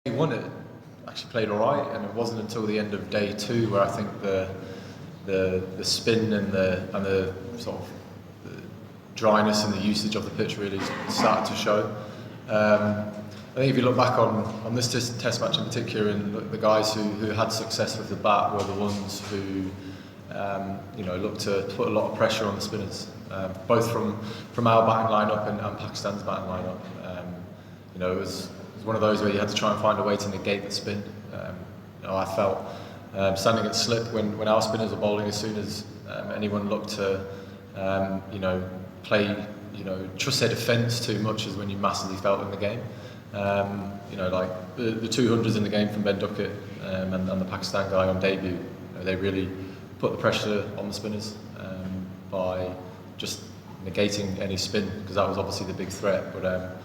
He won it, actually played all right, and it wasn't until the end of day two where I think the spin and the sort of the dryness and the usage of the pitch really started to show. I think if you look back on this test match in particular, and the guys who had success with the bat were the ones who looked to put a lot of pressure on the spinners, both from our batting lineup and Pakistan's batting lineup. It was one of those where you had to try and find a way to negate the spin. I felt standing at slip when our spinners were bowling, as soon as anyone looked to play, trust their defence too much, as when you massively felt in the game. Like the 200s in the game from Ben Duckett and the Pakistan guy on debut, they really put the pressure on the spinners by just negating any spin, because that was obviously the big threat. But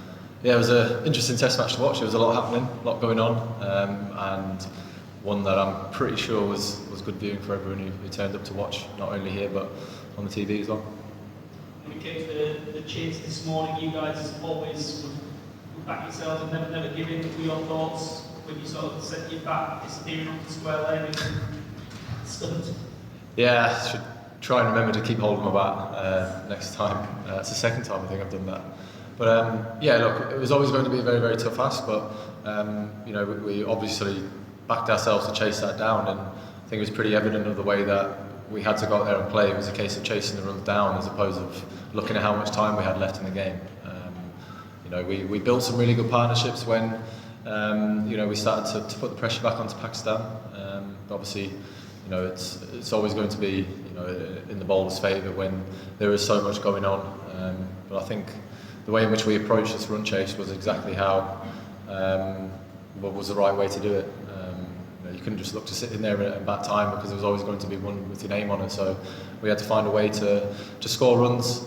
it was an interesting test match to watch. There was a lot happening, a lot going on, and one that I'm pretty sure was good viewing for everyone who turned up to watch, not only here but on the TV as well. Wicket, the cheers this morning, you guys always would back yourselves and never give in. What were your thoughts when you sort of set your bat disappearing off the square lane and stunned? Yeah, I should try and remember to keep holding my bat next time. It's the second time I think I've done that. But look, it was always going to be a very, very tough ask, but we obviously backed ourselves to chase that down, and I think it was pretty evident of the way that we had to go out there and play. It was a case of chasing the runs down as opposed to looking at how much time we had left in the game. We built some really good partnerships when we started to put the pressure back onto Pakistan. Obviously, it's always going to be in the bowler's favour when there is so much going on. But I think the way in which we approached this run chase was exactly how what was the right way to do it. You couldn't just look to sit in there at bat time, because there was always going to be one with your name on it. So we had to find a way to score runs,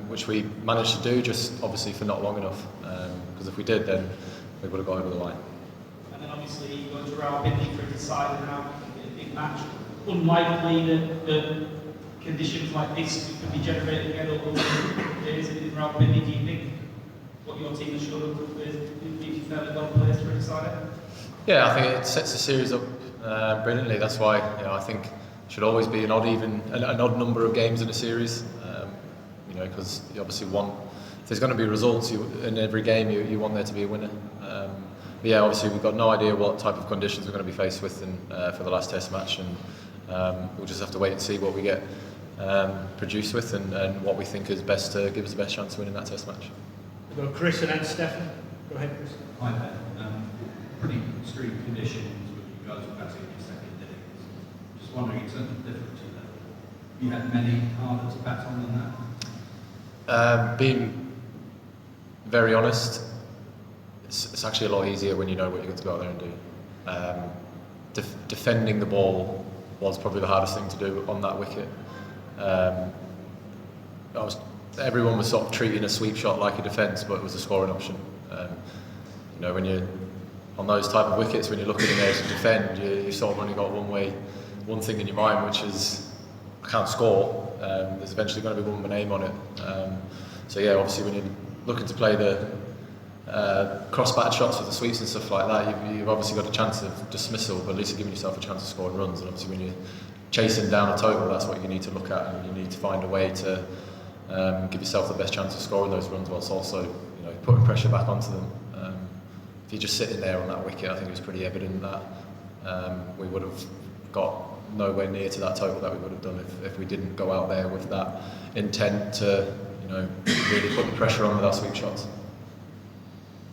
which we managed to do, just obviously for not long enough. Because if we did, then we would have got over the line. And then obviously you go to Rawalpindi for a deciding now, a big match. Unlikely that conditions like this could be generated again over the days in Rawalpindi. Do you think what your team has showed up with leaves you fairly well placed for a decider? Yeah, I think it sets the series up brilliantly. That's why I think it should always be an odd number of games in a series. Because you obviously want, if there's going to be results in every game, you want there to be a winner. Obviously we've got no idea what type of conditions we're going to be faced with for the last Test match, and we'll just have to wait and see what we get produced with and what we think is best to give us the best chance of winning that Test match. We've got Chris and then Stefan. Go ahead, Chris. Hi there. Pretty extreme conditions with you guys batting your second innings. Just wondering, in terms of difficulty level, you had many harder to bat on than that? Being very honest, it's actually a lot easier when you know what you're going to go out there and do. Defending the ball was probably the hardest thing to do on that wicket. Everyone was sort of treating a sweep shot like a defence, but it was a scoring option. When you're on those type of wickets, when you're looking in there to defend, you sort of only got one thing in your mind, which is, I can't score. There's eventually going to be one with my name on it. Obviously when you're looking to play the cross-batted shots with the sweeps and stuff like that, you've obviously got a chance of dismissal, but at least you're giving yourself a chance of scoring runs. And obviously when you're chasing down a total, that's what you need to look at, and you need to find a way to give yourself the best chance of scoring those runs, whilst also putting pressure back onto them. If you're just sitting there on that wicket, I think it was pretty evident that we would have got nowhere near to that total that we would have done if we didn't go out there with that intent to really put the pressure on with our sweep shots.